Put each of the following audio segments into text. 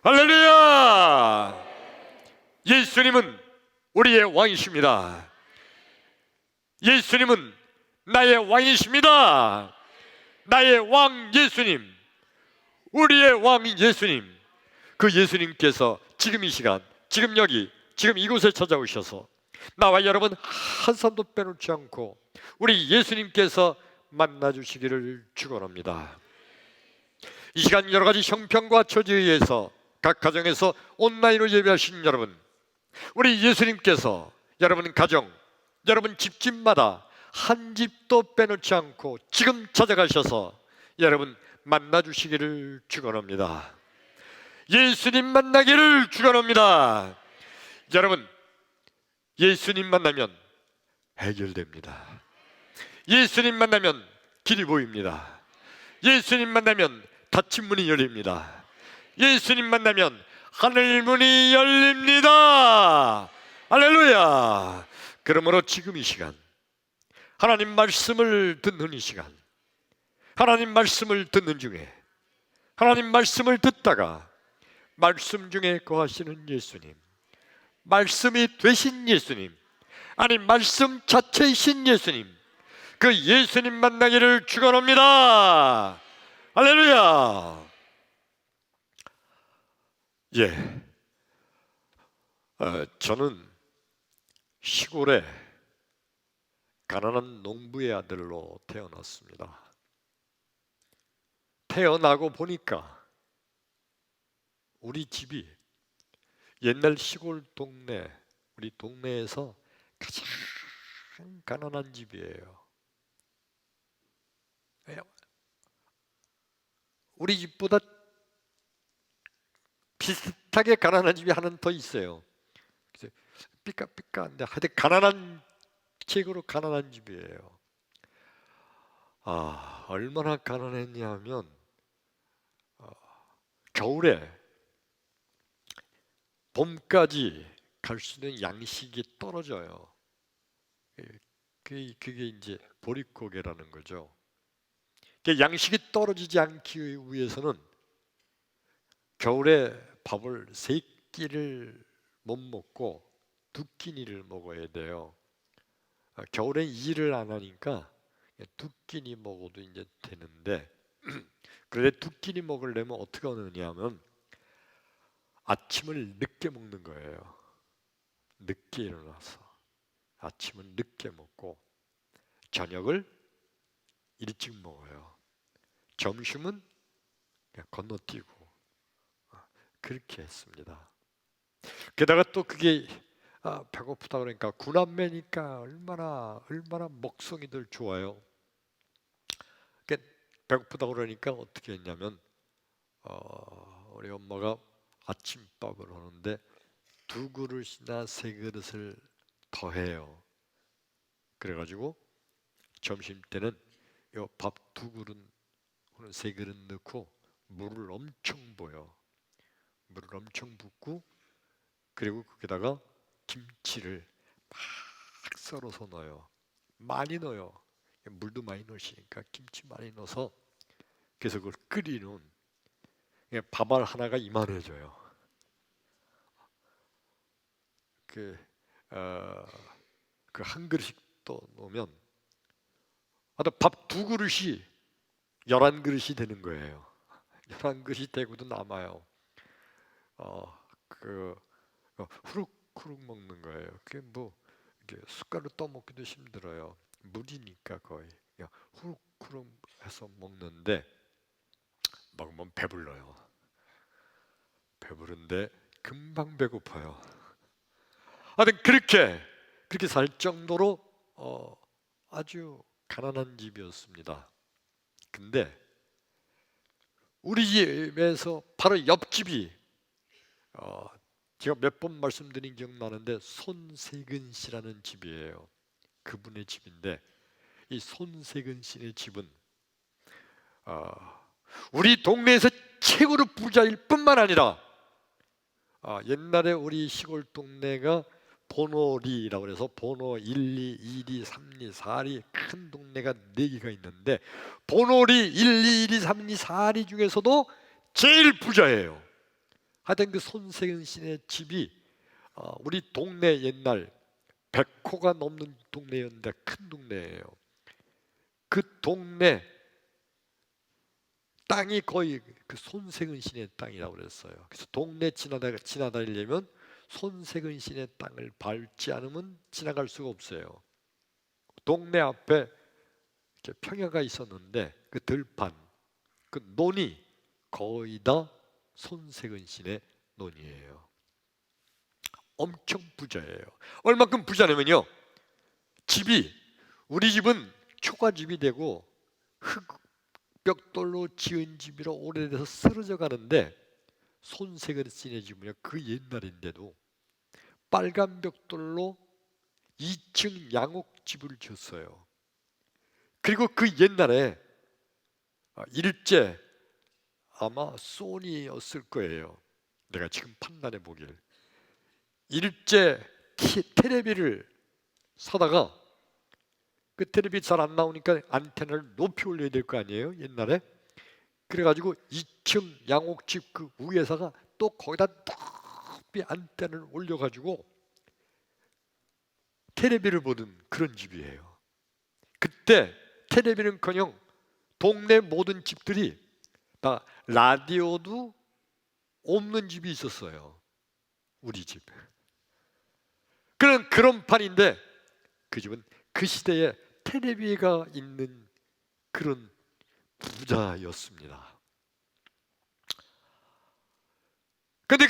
할렐루야! 예수님은 우리의 왕이십니다. 예수님은 나의 왕이십니다. 나의 왕 예수님, 우리의 왕 예수님, 그 예수님께서 지금 이 시간, 지금 여기, 지금 이곳에 찾아오셔서 나와 여러분 한 사람도 빼놓지 않고 우리 예수님께서 만나주시기를 축원합니다. 이 시간 여러 가지 형편과 처지에 의해서 각 가정에서 온라인으로 예배하신 여러분, 우리 예수님께서 여러분 가정, 여러분 집집마다 한 집도 빼놓지 않고 지금 찾아가셔서 여러분 만나주시기를 축원합니다. 예수님 만나기를 축원합니다. 여러분, 예수님 만나면 해결됩니다. 예수님 만나면 길이 보입니다. 예수님 만나면 닫힌 문이 열립니다. 예수님 만나면 하늘 문이 열립니다. 할렐루야! 그러므로 지금 이 시간, 하나님 말씀을 듣는 이 시간, 하나님 말씀을 듣는 중에, 하나님 말씀을 듣다가 말씀 중에 거하시는 예수님, 말씀이 되신 예수님, 아니 말씀 자체이신 예수님, 그 예수님 만나기를 축원합니다. 할렐루야! 저는 시골에 가난한 농부의 아들로 태어났습니다. 태어나고 보니까 우리 집이 옛날 시골 동네, 우리 동네에서 가장 가난한 집이에요. 우리 집보다 비슷하게 가난한 집이 하나 더 있어요. 삐까삐까한데 하여튼 가난한, 최고로 가난한 집이에요. 얼마나 가난했냐면 겨울에 봄까지 갈 수 있는 양식이 떨어져요. 그게 이제 보릿고개라는 거죠. 양식이 떨어지지 않기 위해서는 겨울에 밥을 3끼를 못 먹고 2끼니를 먹어야 돼요. 겨울에 일을 안 하니까 2끼니 먹어도 이제 되는데, 그런데 2끼니 먹으려면 어떻게 하느냐면 아침을 늦게 먹는 거예요. 늦게 일어나서 아침은 늦게 먹고 저녁을 일찍 먹어요. 점심은 그냥 건너뛰고 그렇게 했습니다. 게다가 또 그게 배고프다 그러니까 구남매니까 얼마나 먹성이들 좋아요. 배고프다 그러니까 어떻게 했냐면 우리 엄마가 아침밥을 하는데 2그릇이나 3그릇을 더 해요. 그래가지고 점심 때는 요 밥 2그릇, 3그릇 넣고 물을 엄청 부어요. 물을 엄청 붓고, 그리고 거기다가 김치를 막 썰어서 넣어요. 많이 넣어요. 물도 많이 넣으시니까 김치 많이 넣어서, 그래서 그걸 끓이는 밥알 하나가 이만해져요. 그 한 그릇씩 또 넣으면 밥 2그릇이 11그릇이 되는 거예요. 11그릇이 되고도 남아요. 후룩후룩 먹는 거예요. 그게 뭐 이게 숟가락으로 떠먹기도 힘들어요. 물이니까 거의 후룩후룩 해서 먹는데 먹으면 배불러요. 배부른데 금방 배고파요. 하여튼 그렇게 살 정도로 아주 가난한 집이었습니다. 근데 우리 집에서 바로 옆집이 제가 몇 번 말씀드린 기억나는데 손세근 씨라는 집이에요. 그분의 집인데 이 손세근 씨의 집은 우리 동네에서 최고로 부자일 뿐만 아니라 옛날에 우리 시골 동네가 번호리라고 해서 번호 1, 2, 1, 2, 3, 2, 4리 큰 동네가 4개가 있는데 번호리 1, 2, 1, 2, 3, 2, 4리 중에서도 제일 부자예요. 하여튼 그 손세근 씨네 집이 우리 동네 옛날 100호가 넘는 동네였는데 큰 동네예요. 그 동네 땅이 거의 그 손세근 씨네 땅이라고 그랬어요. 그래서 동네 지나다니려면 손세근 씨네 땅을 밟지 않으면 지나갈 수가 없어요. 동네 앞에 이렇게 평야가 있었는데 그 들판, 그 논이 거의 다 손세근 씨네 논이에요. 엄청 부자예요. 얼만큼 부자냐면요, 집이, 우리 집은 초가집이 되고 흙벽돌로 지은 집이라 오래돼서 쓰러져 가는데, 손세근 씨네 집은요, 그 옛날인데도 빨간 벽돌로 2층 양옥집을 지었어요. 그리고 그 옛날에 일제, 아마 소니였을 거예요. 내가 지금 판단해 보길. 일제 텔레비를 사다가 그 텔레비 잘 안 나오니까 안테나를 높이 올려야 될 거 아니에요, 옛날에. 그래가지고 2층 양옥집 그 위에다가 또 거기다 높이 안테나를 올려가지고 텔레비를 보던 그런 집이에요. 그때 텔레비는커녕 동네 모든 집들이 다 라디오도 없는 집이 있었어요. 우리 집. 그런 판인데 그 집은 그 시대에 텔레비가 있는 그런 부자였습니다. 근데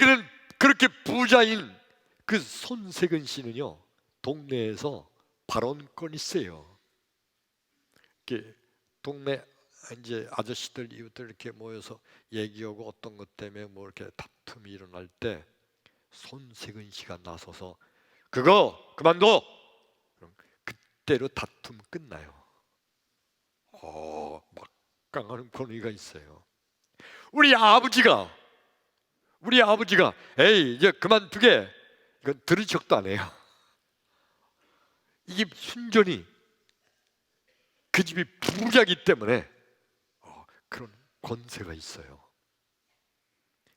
그렇게 부자인 그 손세근 씨는요, 동네에서 발언권이 세요. 이렇게 동네 이제 아저씨들 이웃들 이렇게 모여서 얘기하고 어떤 것 때문에 뭐 이렇게 다툼이 일어날 때 손세근 씨가 나서서 그거 그만둬. 그럼 그때로 다툼 끝나요. 막강하는 권위가 있어요. 우리 아버지가 에이 이제 그만두게, 이건 들은 척도 안 해요. 이게 순전히 그 집이 부자기 때문에 그런 권세가 있어요.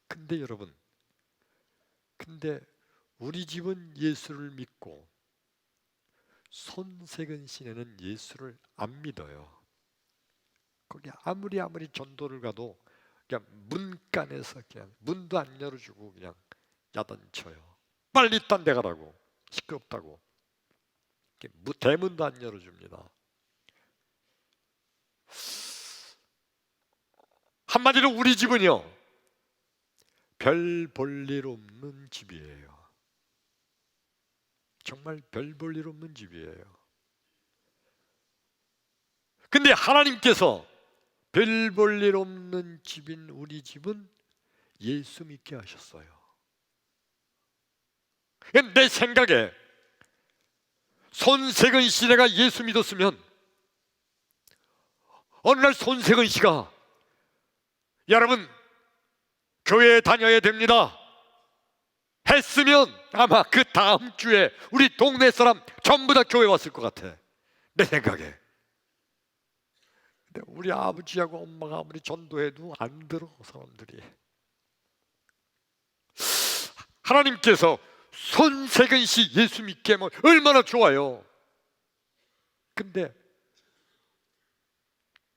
근데 여러분, 근데 우리 집은 예수를 믿고 손세근 씨네는 예수를 안 믿어요. 거기 아무리 전도를 가도 그냥 문간에서 그냥 문도 안 열어주고 그냥 야단쳐요. 빨리 딴 데 가라고, 시끄럽다고. 대문도 안 열어줍니다. 한마디로 우리 집은요, 별 볼 일 없는 집이에요. 정말 별 볼 일 없는 집이에요. 근데 하나님께서 별 볼 일 없는 집인 우리 집은 예수 믿게 하셨어요. 내 생각에 손세근 씨네가 예수 믿었으면 어느 날 손세근 씨가 여러분 교회에 다녀야 됩니다 했으면 아마 그 다음 주에 우리 동네 사람 전부 다 교회 왔을 것 같아, 내 생각에. 근데 우리 아버지하고 엄마가 아무리 전도해도 안 들어, 사람들이. 하나님께서 손세근 씨 예수 믿게 하면 얼마나 좋아요. 근데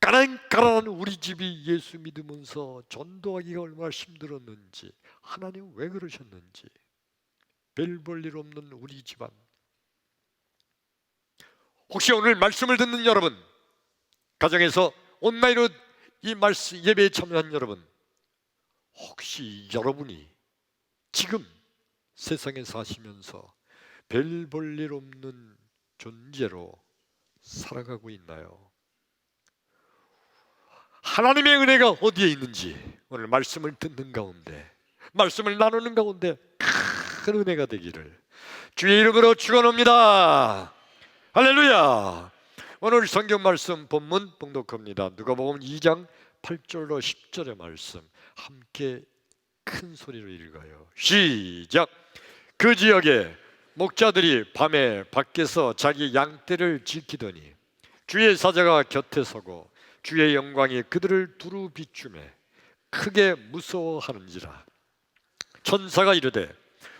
가난가난한 우리 집이 예수 믿으면서 전도하기가 얼마나 힘들었는지, 하나님 왜 그러셨는지. 별 볼 일 없는 우리 집안. 혹시 오늘 말씀을 듣는 여러분, 가정에서 온라인으로 이 말씀 예배에 참여한 여러분, 혹시 여러분이 지금 세상에 사시면서 별 볼 일 없는 존재로 살아가고 있나요? 하나님의 은혜가 어디에 있는지 오늘 말씀을 듣는 가운데, 말씀을 나누는 가운데 큰 은혜가 되기를 주의 이름으로 축원합니다. 할렐루야. 오늘 성경 말씀 본문 봉독합니다. 누가복음 2장 8절로 10절의 말씀 함께 큰 소리로 읽어요. 시작. 그 지역에 목자들이 밤에 밖에서 자기 양떼를 지키더니 주의 사자가 곁에 서고 주의 영광이 그들을 두루 비추매 크게 무서워하는지라. 천사가 이르되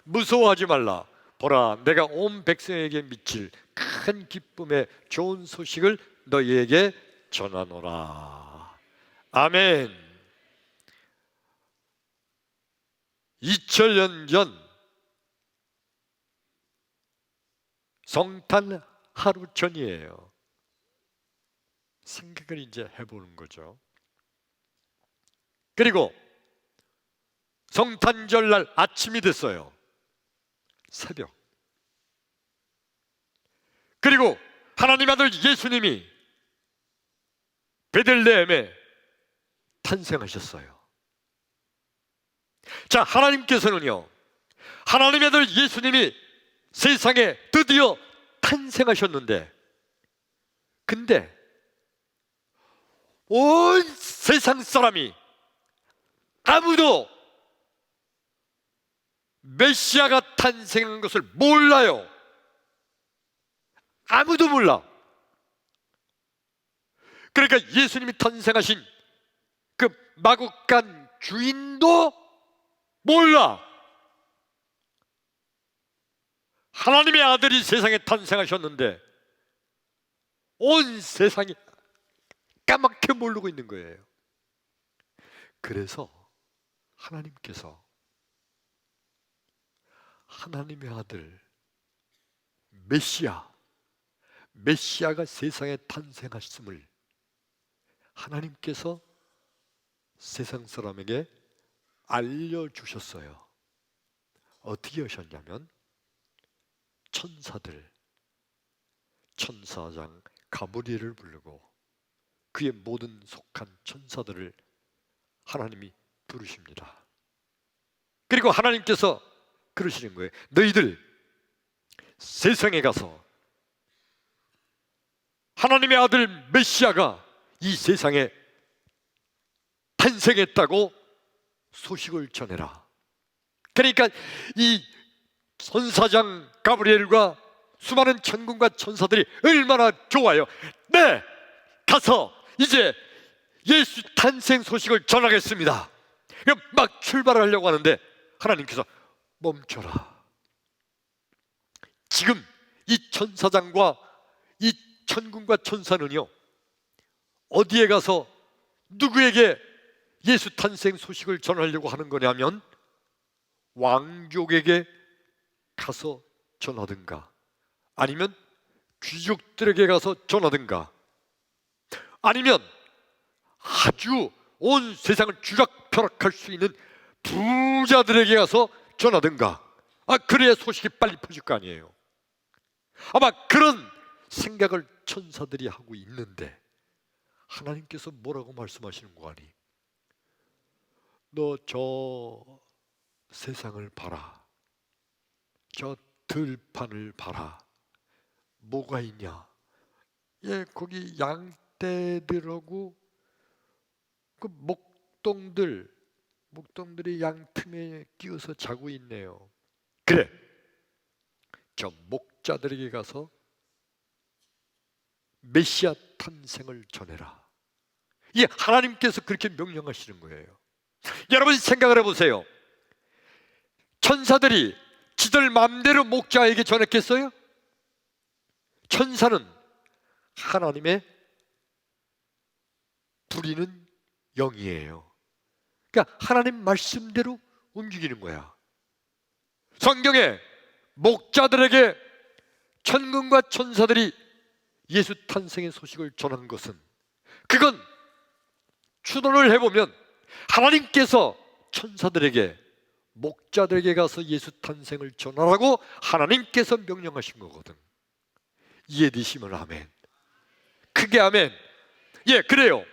무서워하지 말라. 보라, 내가 온 백성에게 미칠 큰 기쁨의 좋은 소식을 너희에게 전하노라. 아멘. 2000년 전 성탄 하루 전이에요. 생각을 이제 해보는 거죠. 그리고 성탄절날 아침이 됐어요. 새벽. 그리고 하나님 아들 예수님이 베들레헴에 탄생하셨어요. 자, 하나님께서는요, 하나님의 아들 예수님이 세상에 드디어 탄생하셨는데, 근데 온 세상 사람이 아무도 메시아가 탄생한 것을 몰라요. 아무도 몰라. 그러니까 예수님이 탄생하신 그 마국간 주인도 몰라. 하나님의 아들이 세상에 탄생하셨는데 온 세상이 까맣게 모르고 있는 거예요. 그래서 하나님께서 하나님의 아들 메시아가 세상에 탄생하셨음을 하나님께서 세상 사람에게 알려주셨어요. 어떻게 하셨냐면 천사장 가브리엘을 부르고 그의 모든 속한 천사들을 하나님이 부르십니다. 그리고 하나님께서 그러시는 거예요. 너희들 세상에 가서 하나님의 아들 메시아가 이 세상에 탄생했다고 소식을 전해라. 그러니까 이 천사장 가브리엘과 수많은 천군과 천사들이 얼마나 좋아요. 네, 가서 이제 예수 탄생 소식을 전하겠습니다. 막 출발을 하려고 하는데 하나님께서 멈춰라. 지금 이 천사장과 이 천군과 천사는요, 어디에 가서 누구에게 예수 탄생 소식을 전하려고 하는 거냐면 왕족에게 가서 전하든가, 아니면 귀족들에게 가서 전하든가, 아니면 아주 온 세상을 주락펴락할 수 있는 부자들에게 가서 전하든가. 그래야 소식이 빨리 퍼질 거 아니에요. 아마 그런 생각을 천사들이 하고 있는데 하나님께서 뭐라고 말씀하시는 거 아니? 너 저 세상을 봐라. 저 들판을 봐라. 뭐가 있냐? 예, 거기 양떼들하고 그 목동들이 양 틈에 끼어서 자고 있네요. 그래, 저 목자들에게 가서 메시아 탄생을 전해라. 이 하나님께서 그렇게 명령하시는 거예요. 여러분 생각을 해보세요. 천사들이 지들 마음대로 목자에게 전했겠어요? 천사는 하나님의 부리는 영이에요. 그러니까 하나님 말씀대로 움직이는 거야. 성경에 목자들에게 천군과 천사들이 예수 탄생의 소식을 전한 것은, 그건 추론을 해보면 하나님께서 천사들에게, 목자들에게 가서 예수 탄생을 전하라고 하나님께서 명령하신 거거든. 이해되시면 아멘. 크게 아멘. 예, 그래요.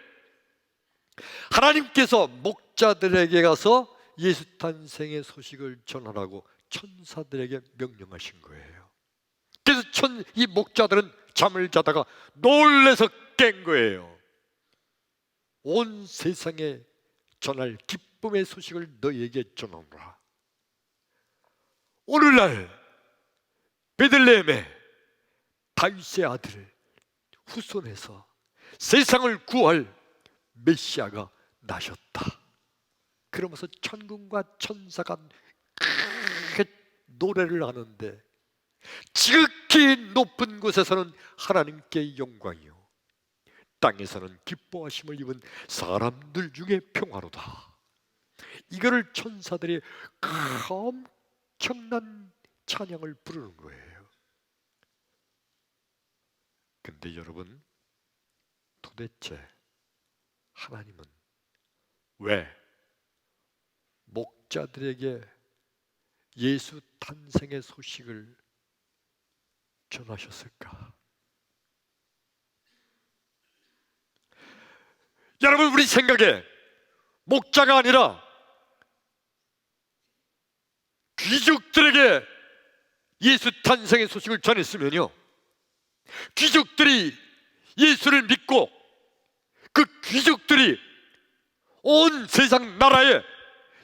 하나님께서 목자들에게 가서 예수 탄생의 소식을 전하라고 천사들에게 명령하신 거예요. 그래서 이 목자들은 잠을 자다가 놀래서 깬 거예요. 온 세상에 전할 기쁨의 소식을 너희에게 전하노라. 오늘날 베들레헴에 다윗의 아들 후손에서 세상을 구할 메시아가 나셨다. 그러면서 천군과 천사가 크게 노래를 하는데 지극히 높은 곳에서는 하나님께 영광이요 땅에서는 기뻐하심을 입은 사람들 중에 평화로다. 이거를 천사들이 엄청난 찬양을 부르는 거예요. 근데 여러분, 도대체 하나님은 왜 목자들에게 예수 탄생의 소식을 전하셨을까? 여러분, 우리 생각에 목자가 아니라 귀족들에게 예수 탄생의 소식을 전했으면요, 귀족들이 예수를 믿고 그 귀족들이 온 세상 나라에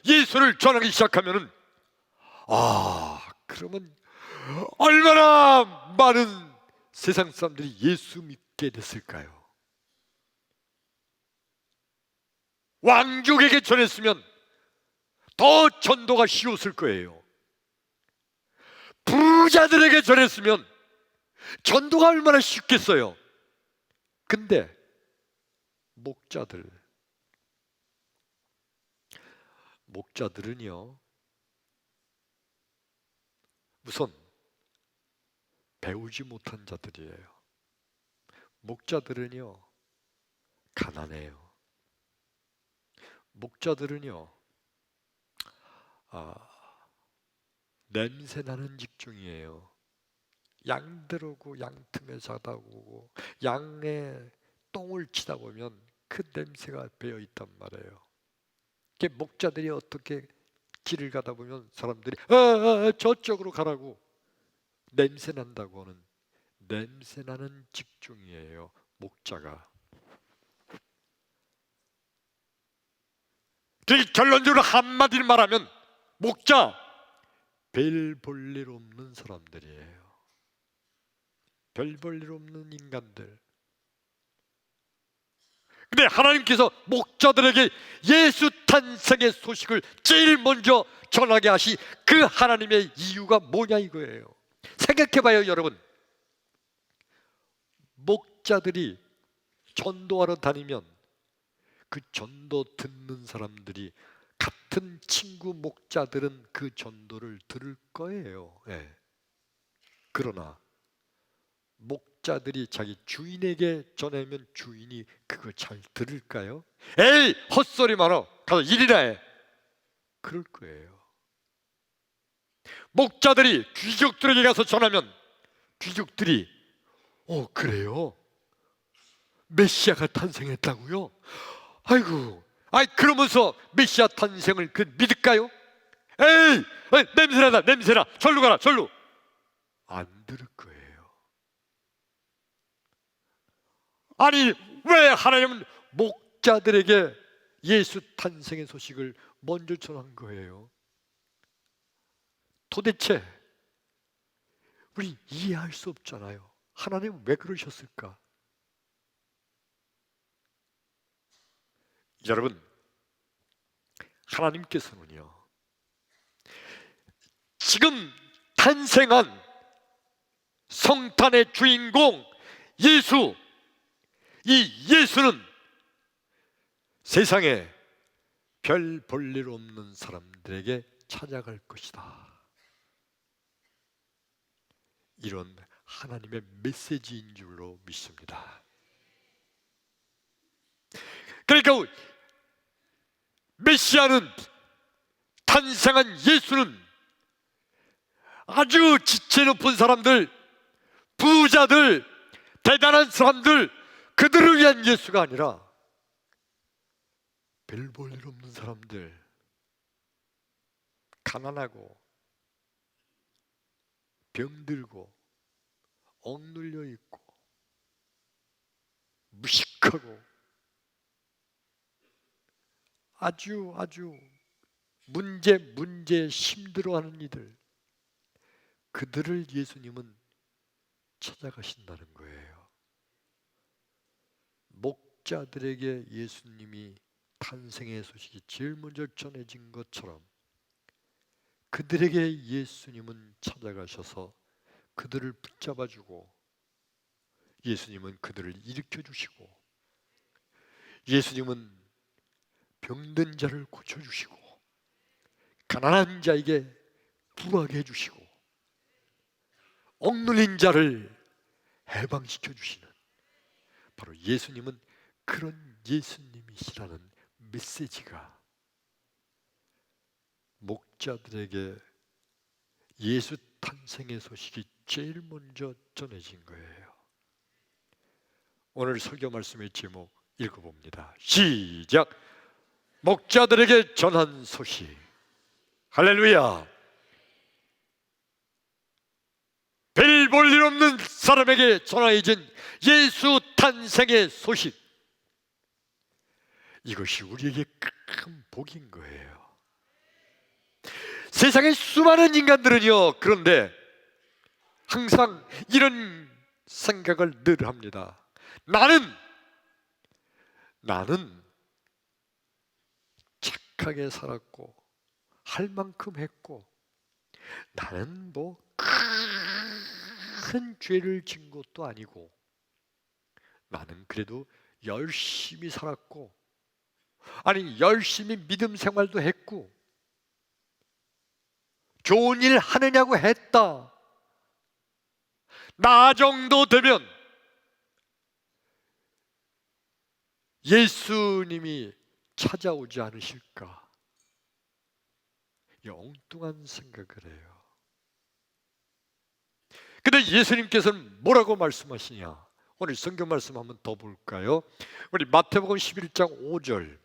예수를 전하기 시작하면은 그러면 얼마나 많은 세상 사람들이 예수 믿게 됐을까요? 왕족에게 전했으면 더 전도가 쉬웠을 거예요. 부자들에게 전했으면 전도가 얼마나 쉽겠어요. 근데 목자들은요, 우선 배우지 못한 자들이에요. 목자들은요, 가난해요. 목자들은요, 냄새나는 직종이에요. 양들 오고 양 틈에 자다 오고 양에 똥을 치다 보면 그 냄새가 배어 있단 말이에요. 목자들이 어떻게 길을 가다 보면 사람들이 저쪽으로 가라고 냄새 난다고 하는, 냄새 나는 직종이에요, 목자가. 결론적으로 한마디로 말하면 목자, 별 볼 일 없는 사람들이에요. 별 볼 일 없는 인간들. 근데 하나님께서 목자들에게 예수 탄생의 소식을 제일 먼저 전하게 하시 그 하나님의 이유가 뭐냐 이거예요. 생각해봐요, 여러분. 목자들이 전도하러 다니면 그 전도 듣는 사람들이, 같은 친구 목자들은 그 전도를 들을 거예요. 그러나 목자들이 자기 주인에게 전하면 주인이 그거 잘 들을까요? 에이, 헛소리 말어, 가서 일이나 해, 그럴 거예요. 목자들이 귀족들에게 가서 전하면 귀족들이 그래요? 메시아가 탄생했다고요? 아이고, 그러면서 메시아 탄생을 믿을까요? 에이, 냄새나다, 냄새나, 절로 가라, 절로. 안 들을 거예요. 아니, 왜 하나님은 목자들에게 예수 탄생의 소식을 먼저 전한 거예요? 도대체 우리 이해할 수 없잖아요. 하나님은 왜 그러셨을까? 여러분, 하나님께서는요, 지금 탄생한 성탄의 주인공 예수, 이 예수는 세상에 별 볼 일 없는 사람들에게 찾아갈 것이다. 이런 하나님의 메시지인 줄로 믿습니다. 그러니까 메시아는, 탄생한 예수는 아주 지체 높은 사람들, 부자들, 대단한 사람들, 그들을 위한 예수가 아니라 별 볼 일 없는 사람들, 가난하고 병들고 억눌려 있고 무식하고 아주 문제 힘들어하는 이들, 그들을 예수님은 찾아가신다는 거예요. 목자들에게 예수님이 탄생의 소식이 제일 먼저 전해진 것처럼 그들에게 예수님은 찾아가셔서 그들을 붙잡아 주고, 예수님은 그들을 일으켜 주시고, 예수님은 병든 자를 고쳐 주시고, 가난한 자에게 부하게 해 주시고, 억눌린 자를 해방시켜 주시는, 바로 예수님은 그런 예수님이시라는 메시지가 목자들에게 예수 탄생의 소식이 제일 먼저 전해진 거예요. 오늘 설교 말씀의 제목 읽어봅니다. 시작! 목자들에게 전한 소식. 할렐루야! 별 볼 일 없는 사람에게 전해진 예수 탄생의 소식, 이것이 우리에게 큰 복인 거예요. 세상의 수많은 인간들은요, 그런데 항상 이런 생각을 늘 합니다. 나는 착하게 살았고 할 만큼 했고, 나는 뭐 큰 죄를 진 것도 아니고, 나는 그래도 열심히 살았고, 아니 열심히 믿음 생활도 했고, 좋은 일 하느냐고 했다. 나 정도 되면 예수님이 찾아오지 않으실까? 엉뚱한 생각을 해요. 근데 예수님께서는 뭐라고 말씀하시냐? 오늘 성경 말씀 한번 더 볼까요? 우리 마태복음 11장 5절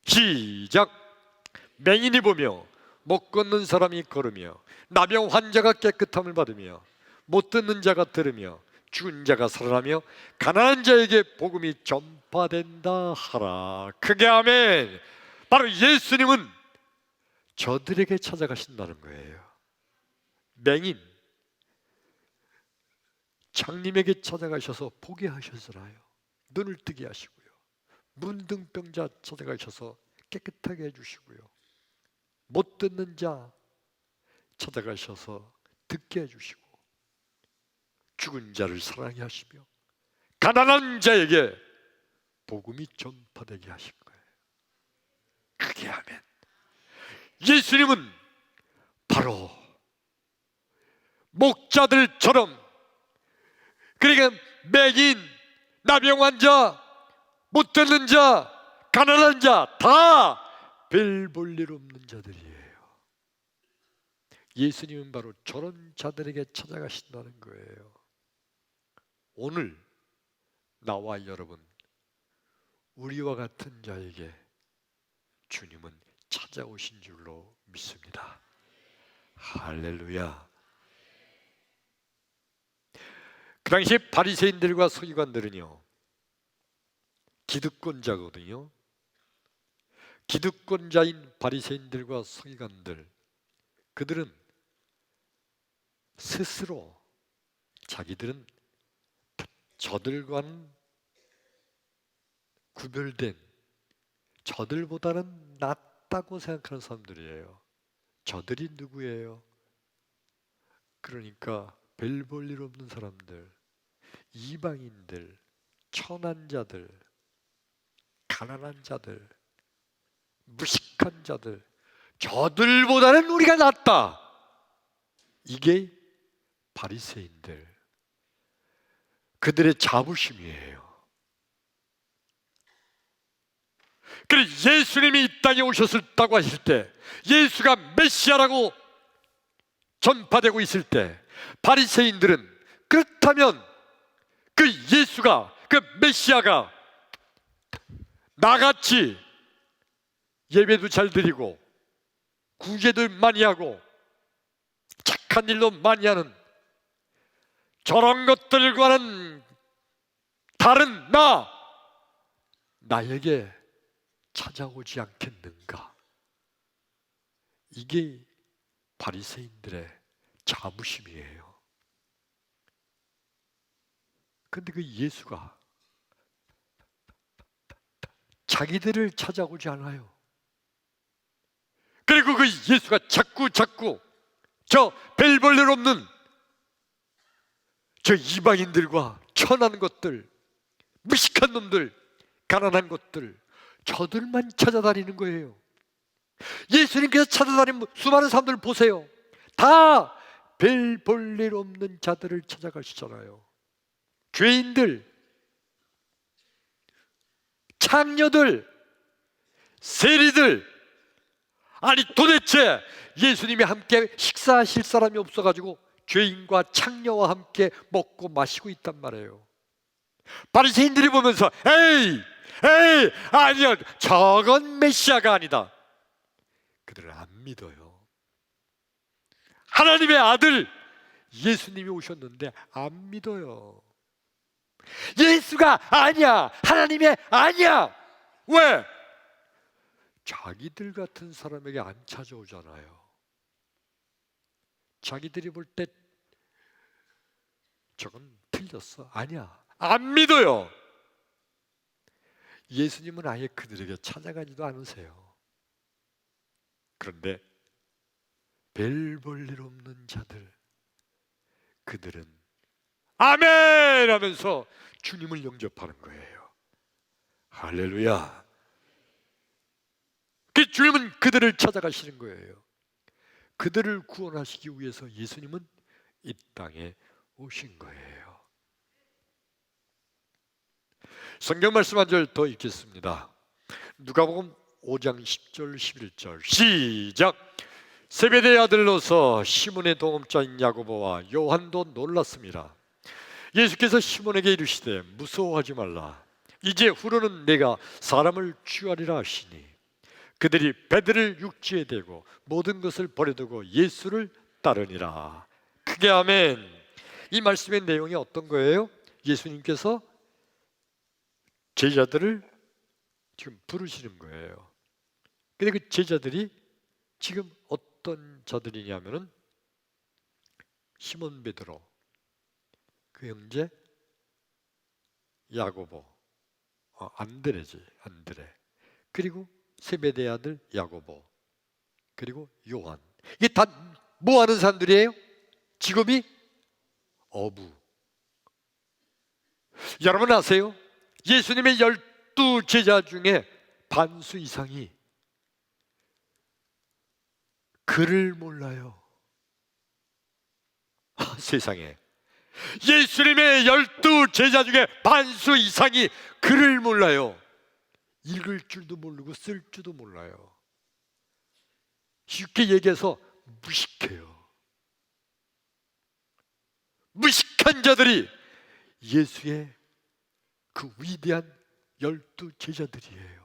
시작! 맹인이 보며 못 걷는 사람이 걸으며 나병 환자가 깨끗함을 받으며 못 듣는 자가 들으며 죽은 자가 살아나며 가난한 자에게 복음이 전파된다 하라. 크게 아멘. 바로 예수님은 저들에게 찾아가신다는 거예요. 맹인, 장님에게 찾아가셔서 보게 하셨잖아요. 눈을 뜨게 하시고요. 문둥병자 찾아가셔서 깨끗하게 해주시고요. 못 듣는 자 찾아가셔서 듣게 해주시고, 죽은 자를 사랑해 하시며 가난한 자에게 복음이 전파되게 하신 거예요. 크게 하면 예수님은 바로 목자들처럼, 그러니까 맹인, 나병 환자, 못 듣는 자, 가난한 자 다 별 볼 일 없는 자들이에요. 예수님은 바로 저런 자들에게 찾아가신다는 거예요. 오늘 나와 여러분, 우리와 같은 자에게 주님은 찾아오신 줄로 믿습니다. 할렐루야. 그 당시에 바리새인들과 서기관들은요, 기득권자거든요. 기득권자인 바리새인들과 서기관들, 그들은 스스로 자기들은 저들과는 구별된, 저들보다는 낫다고 생각하는 사람들이에요. 저들이 누구예요? 그러니까 별 볼 일 없는 사람들, 이방인들, 천한 자들, 가난한 자들, 무식한 자들, 저들보다는 우리가 낫다. 이게 바리새인들, 그들의 자부심이에요. 그래서 예수님이 이 땅에 오셨다고 하실 때, 예수가 메시아라고 전파되고 있을 때, 바리새인들은 그렇다면 그 예수가, 그 메시아가 나같이 예배도 잘 드리고 구제도 많이 하고 착한 일도 많이 하는 저런 것들과는 다른 나에게 찾아오지 않겠는가? 이게 바리새인들의 자부심이에요. 근데 그 예수가 자기들을 찾아오지 않아요. 그리고 그 예수가 자꾸 저 벨볼일 없는 저 이방인들과 천한 것들, 무식한 놈들, 가난한 것들, 저들만 찾아다니는 거예요. 예수님께서 찾아다니는 수많은 사람들 보세요. 다 별 볼 일 없는 자들을 찾아가시잖아요. 죄인들, 창녀들, 세리들. 아니 도대체 예수님이 함께 식사하실 사람이 없어가지고 죄인과 창녀와 함께 먹고 마시고 있단 말이에요. 바리새인들이 보면서 에이 아니야, 저건 메시아가 아니다. 그들은 안 믿어요. 하나님의 아들 예수님이 오셨는데 안 믿어요. 예수가 아니야, 하나님의 아니야. 왜? 자기들 같은 사람에게 안 찾아오잖아요. 자기들이 볼 때 저건 틀렸어, 아니야, 안 믿어요. 예수님은 아예 그들에게 찾아가지도 않으세요. 그런데 별 볼 일 없는 자들, 그들은 아멘 하면서 주님을 영접하는 거예요. 할렐루야. 그 주님은 그들을 찾아가시는 거예요. 그들을 구원하시기 위해서 예수님은 이 땅에 오신 거예요. 성경 말씀 한 절 더 읽겠습니다. 누가복음 5장 10절 11절 시작. 세베대의 아들로서 시몬의 동업자인 야고보와 요한도 놀랐습니다. 예수께서 시몬에게 이르시되 무서워하지 말라. 이제 후로는 내가 사람을 취하리라 하시니 그들이 배들을 육지에 대고 모든 것을 버려두고 예수를 따르니라. 크게 아멘. 이 말씀의 내용이 어떤 거예요? 예수님께서 제자들을 지금 부르시는 거예요. 근데 그 제자들이 지금 어떤 자들이냐면은 시몬 베드로, 그 형제 야고보, 안드레, 그리고 세베대의 아들 야고보, 그리고 요한. 이게 다 뭐 하는 사람들이에요? 직업이 어부. 여러분 아세요? 예수님의 12제자 중에 반수 이상이 글을 몰라요. 세상에, 예수님의 12제자 중에 반수 이상이 글을 몰라요. 읽을 줄도 모르고 쓸 줄도 몰라요. 쉽게 얘기해서 무식해요. 무식한 자들이 예수의 그 위대한 12제자들이에요.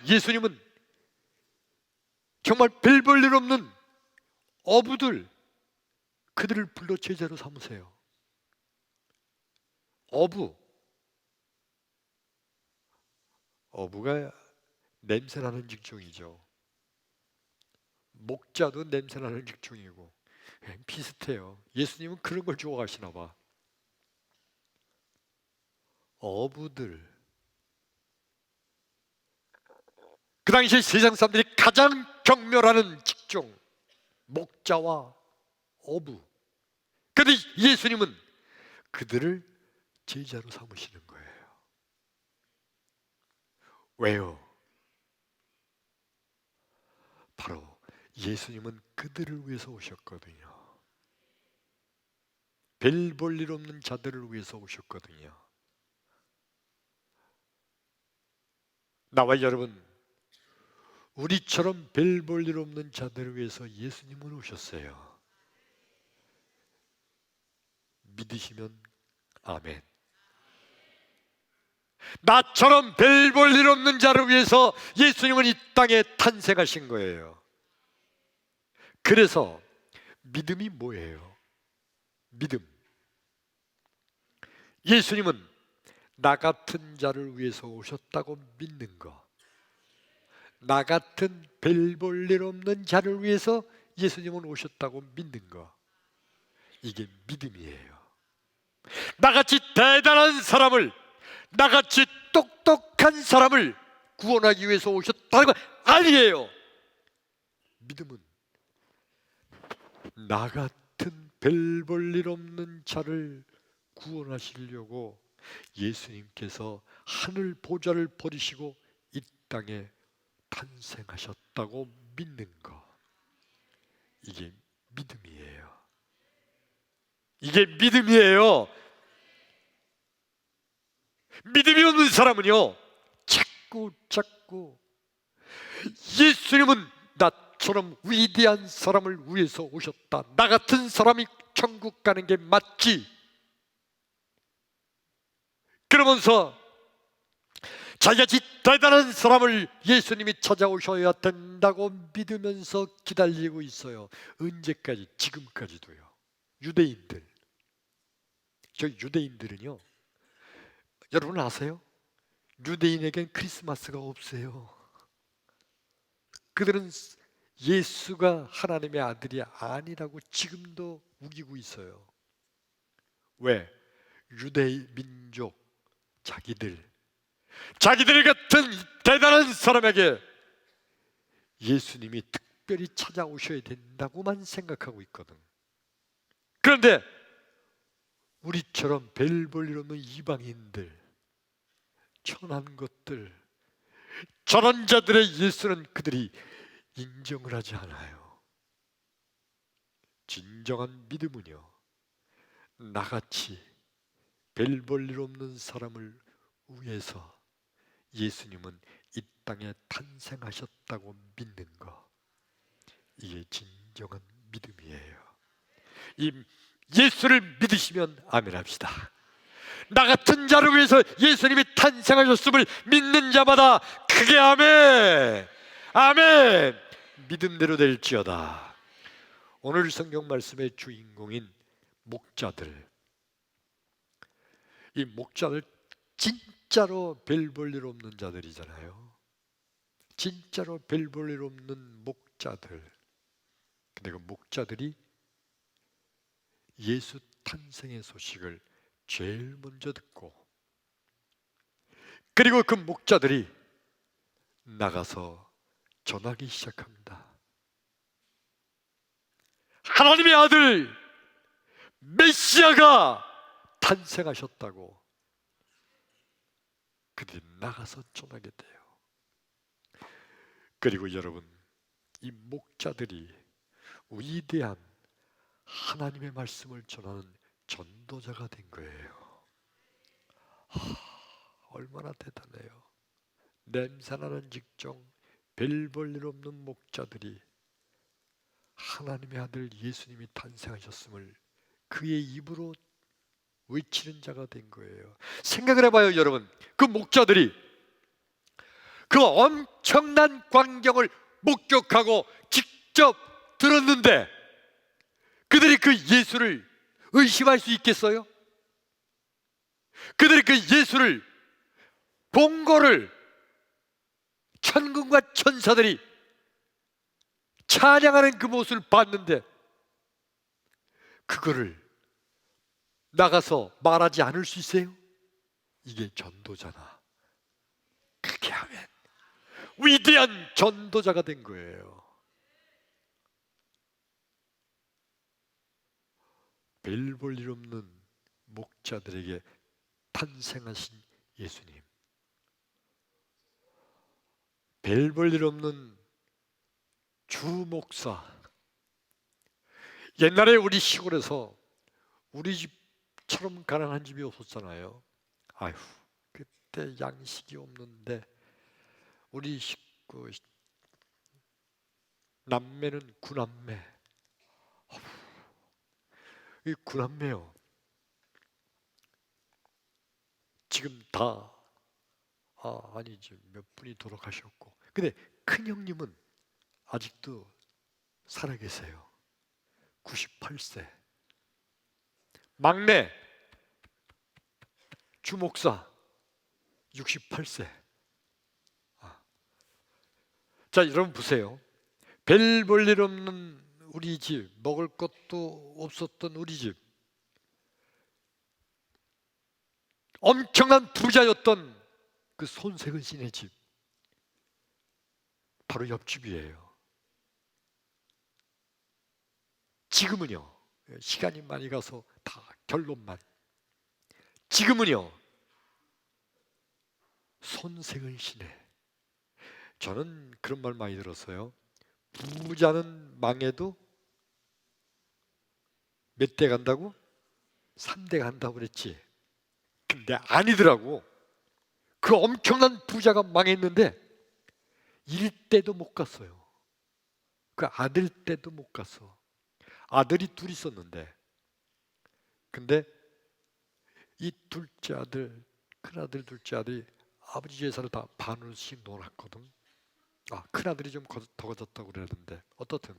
예수님은 정말 별 볼 일 없는 어부들, 그들을 불러 제자로 삼으세요. 어부가 냄새나는 직종이죠. 목자도 냄새나는 직종이고 비슷해요. 예수님은 그런 걸 좋아하시나 봐. 어부들, 그 당시 세상 사람들이 가장 경멸하는 직종, 목자와 어부. 그런데 예수님은 그들을 제자로 삼으시는 거예요. 왜요? 바로 예수님은 그들을 위해서 오셨거든요. 별 볼 일 없는 자들을 위해서 오셨거든요. 나와 여러분, 우리처럼 별 볼 일 없는 자들을 위해서 예수님은 오셨어요. 믿으시면 아멘. 나처럼 별 볼 일 없는 자를 위해서 예수님은 이 땅에 탄생하신 거예요. 그래서 믿음이 뭐예요? 믿음. 예수님은 나 같은 자를 위해서 오셨다고 믿는 거. 나 같은 별 볼 일 없는 자를 위해서 예수님은 오셨다고 믿는 거. 이게 믿음이에요. 나같이 대단한 사람을, 나같이 똑똑한 사람을 구원하기 위해서 오셨다는 건 아니에요. 믿음은 나 같은 별 볼 일 없는 자를 구원하시려고 예수님께서 하늘 보좌를 버리시고 이 땅에 탄생하셨다고 믿는 거, 이게 믿음이에요. 이게 믿음이에요. 믿음이 없는 사람은요, 자꾸 예수님은 나처럼 위대한 사람을 위해서 오셨다, 나 같은 사람이 천국 가는 게 맞지, 그러면서 자기같이 대단한 사람을 예수님이 찾아오셔야 된다고 믿으면서 기다리고 있어요. 언제까지? 지금까지도요. 유대인들, 저 유대인들은요, 여러분 아세요? 유대인에겐 크리스마스가 없어요. 그들은 예수가 하나님의 아들이 아니라고 지금도 우기고 있어요. 왜? 유대 민족, 자기들 같은 대단한 사람에게 예수님이 특별히 찾아오셔야 된다고만 생각하고 있거든. 그런데 우리처럼 별 볼 일 없는 이방인들, 천한 것들, 저런 자들의 예수는 그들이 인정을 하지 않아요. 진정한 믿음은요, 나같이 별 볼 일 없는 사람을 위해서 예수님은 이 땅에 탄생하셨다고 믿는 거, 이게 진정한 믿음이에요. 이 예수를 믿으시면 아멘 합시다. 나 같은 자를 위해서 예수님이 탄생하셨음을 믿는 자마다 크게 아멘, 아멘. 믿음대로 될지어다. 오늘 성경 말씀의 주인공인 목자들, 이 목자들 진짜로 별 볼 일 없는 자들이잖아요. 진짜로 별 볼 일 없는 목자들. 근데 그 목자들이 예수 탄생의 소식을 제일 먼저 듣고, 그리고 그 목자들이 나가서 전하기 시작합니다. 하나님의 아들 메시아가 탄생하셨다고 그들이 나가서 전하게 돼요. 그리고 여러분, 이 목자들이 위대한 하나님의 말씀을 전하는 전도자가 된 거예요. 얼마나 대단해요. 냄새나는 직종, 별 볼 일 없는 목자들이 하나님의 아들 예수님이 탄생하셨음을 그의 입으로 외치는 자가 된 거예요. 생각을 해봐요, 여러분. 그 목자들이 그 엄청난 광경을 목격하고 직접 들었는데 그들이 그 예수를 의심할 수 있겠어요? 그들이 그 예수를 본 거를 천군과 천사들이 찬양하는 그 모습을 봤는데 그거를 나가서 말하지 않을 수 있어요? 이게 전도자나. 그렇게 하면 위대한 전도자가 된 거예요. 별 볼 일 없는 목자들에게 탄생하신 예수님, 별 볼 일 없는 주목사. 옛날에 우리 시골에서 우리 집처럼 가난한 집이 없었잖아요. 아휴, 그때 양식이 없는데 우리 식구 남매는 구남매. 이 구남매요, 지금 다 아니지, 몇 분이 돌아가셨고, 근데 큰 형님은 아직도 살아계세요. 98세. 막내 주목사 68세. 자, 여러분 보세요. 별 볼 일 없는 우리 집, 먹을 것도 없었던 우리 집, 엄청난 부자였던 그 손세근 씨네 집, 바로 옆집이에요. 지금은요, 시간이 많이 가서 다 결론만. 지금은요, 손색을 시네. 저는 그런 말 많이 들었어요. 부자는 망해도 몇 대 간다고? 3대 간다고 그랬지. 근데 아니더라고. 그 엄청난 부자가 망했는데 일대도 못 갔어요. 그 아들 때도 못 갔어. 아들이 둘 있었는데, 근데 이 둘째 아들, 큰아들, 둘째 아들이 아버지 재산을 다 반으로씩 놓았거든. 큰아들이 좀 더 가졌다고 그러는데, 어떻든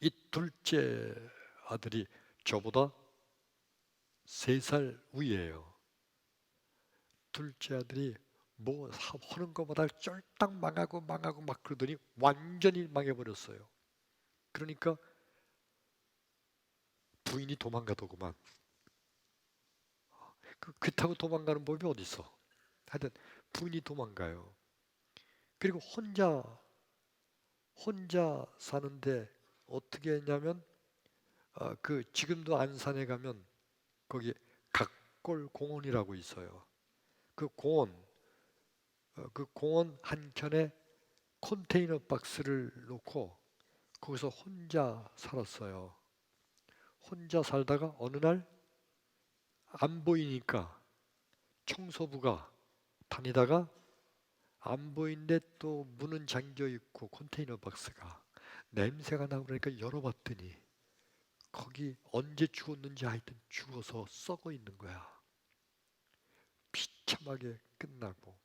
이 둘째 아들이 저보다 3살 위에요. 둘째 아들이 뭐 하는 것보다 쫄딱 망하고 막 그러더니 완전히 망해버렸어요. 그러니까 부인이 도망가더구만. 그렇다고 도망가는 법이 어디 있어? 하여튼 부인이 도망가요. 그리고 혼자 사는데 어떻게 했냐면, 지금도 안산에 가면 거기 각골 공원이라고 있어요. 그 공원 한켠에 컨테이너 박스를 놓고 거기서 혼자 살았어요. 혼자 살다가 어느 날 안 보이니까 청소부가 다니다가 안 보이는데 또 문은 잠겨 있고 컨테이너 박스가 냄새가 나고 그러니까 열어봤더니 거기 언제 죽었는지 하여튼 죽어서 썩어 있는 거야. 비참하게 끝나고.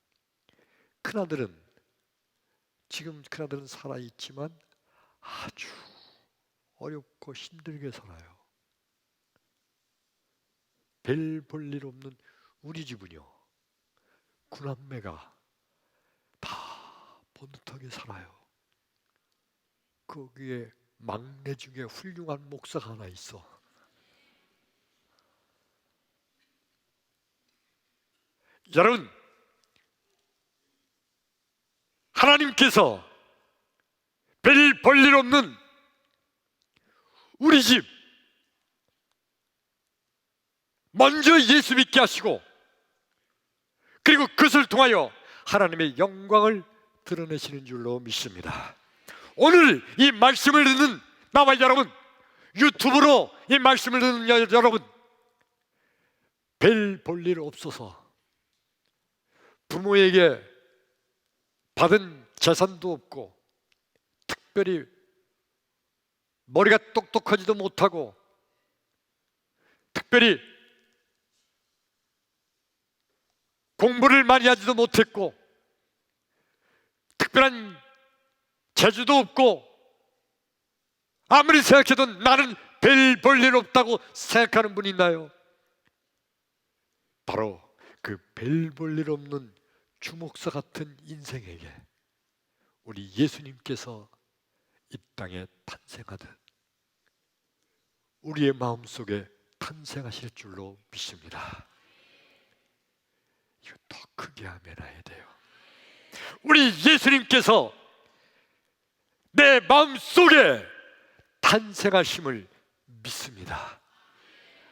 지금 큰아들은 살아있지만 아주 어렵고 힘들게 살아요. 별 볼 일 없는 우리 집은요, 구남매가 다 번듯하게 살아요. 거기에 막내 중에 훌륭한 목사가 하나 있어. 여러분, 하나님께서 별 볼 일 없는 우리 집 먼저 예수 믿게 하시고, 그리고 그것을 통하여 하나님의 영광을 드러내시는 줄로 믿습니다. 오늘 이 말씀을 듣는 나와 여러분, 유튜브로 이 말씀을 듣는 여러분, 별 볼 일 없어서 부모에게 받은 재산도 없고 특별히 머리가 똑똑하지도 못하고 특별히 공부를 많이 하지도 못했고 특별한 재주도 없고 아무리 생각해도 나는 별 볼 일 없다고 생각하는 분이 있나요? 바로 그 별 볼 일 없는 주목사 같은 인생에게 우리 예수님께서 이 땅에 탄생하듯 우리의 마음속에 탄생하실 줄로 믿습니다. 이거 더 크게 아멘해야 돼요. 우리 예수님께서 내 마음속에 탄생하심을 믿습니다.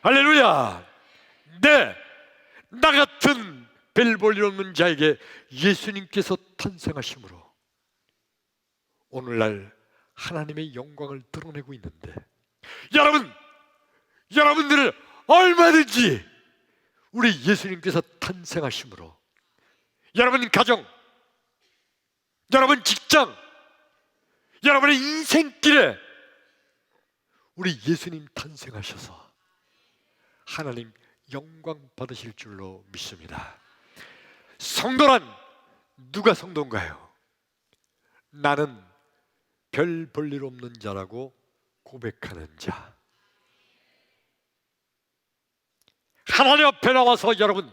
할렐루야. 나 같은 별 볼 일 없는 자에게 예수님께서 탄생하심으로 오늘날 하나님의 영광을 드러내고 있는데, 여러분들을 얼마든지 우리 예수님께서 탄생하심으로 여러분 가정, 여러분 직장, 여러분의 인생길에 우리 예수님 탄생하셔서 하나님 영광 받으실 줄로 믿습니다. 성도란 누가 성도인가요? 나는 별 볼 일 없는 자라고 고백하는 자. 하나님 앞에 나와서 여러분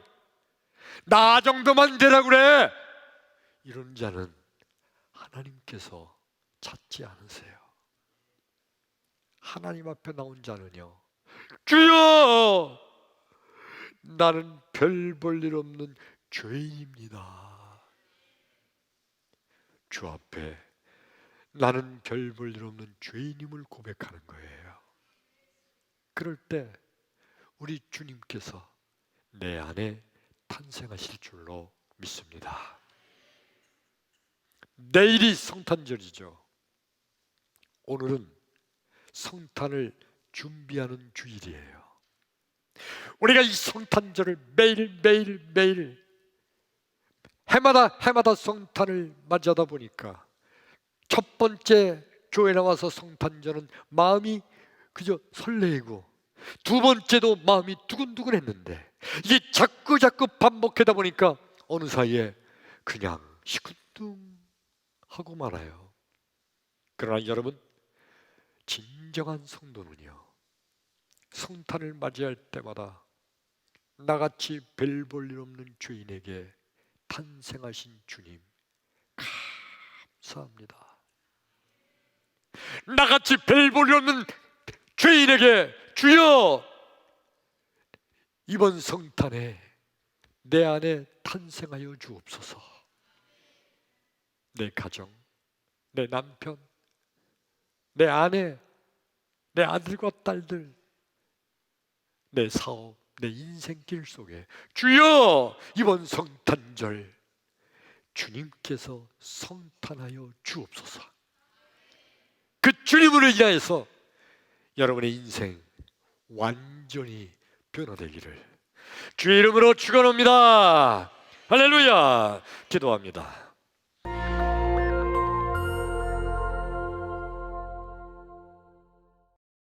나 정도만 되라 그래 이런 자는 하나님께서 찾지 않으세요. 하나님 앞에 나온 자는요, 주여 나는 별 볼 일 없는 죄인입니다. 주 앞에 나는 별 볼 일 없는 죄인임을 고백하는 거예요. 그럴 때 우리 주님께서 내 안에 탄생하실 줄로 믿습니다. 내일이 성탄절이죠. 오늘은 성탄을 준비하는 주일이에요. 우리가 이 성탄절을 매일 해마다 성탄을 맞이하다 보니까 첫 번째 교회 나와서 성탄절은 마음이 그저 설레이고 두 번째도 마음이 두근두근했는데 이게 자꾸 반복하다 보니까 어느 사이에 그냥 시큰둥하고 말아요. 그러나 여러분, 진정한 성도는요, 성탄을 맞이할 때마다 나같이 별 볼 일 없는 죄인에게 탄생하신 주님 감사합니다. 나같이 별 볼 일 없는 죄인에게 주여, 이번 성탄에 내 안에 탄생하여 주옵소서. 내 가정, 내 남편, 내 아내, 내 아들과 딸들, 내 사업, 내 인생길 속에 주여, 이번 성탄절 주님께서 성탄하여 주옵소서. 그 주님으로 인하여서 여러분의 인생 완전히 변화되기를 주의 이름으로 축원합니다. 할렐루야. 기도합니다.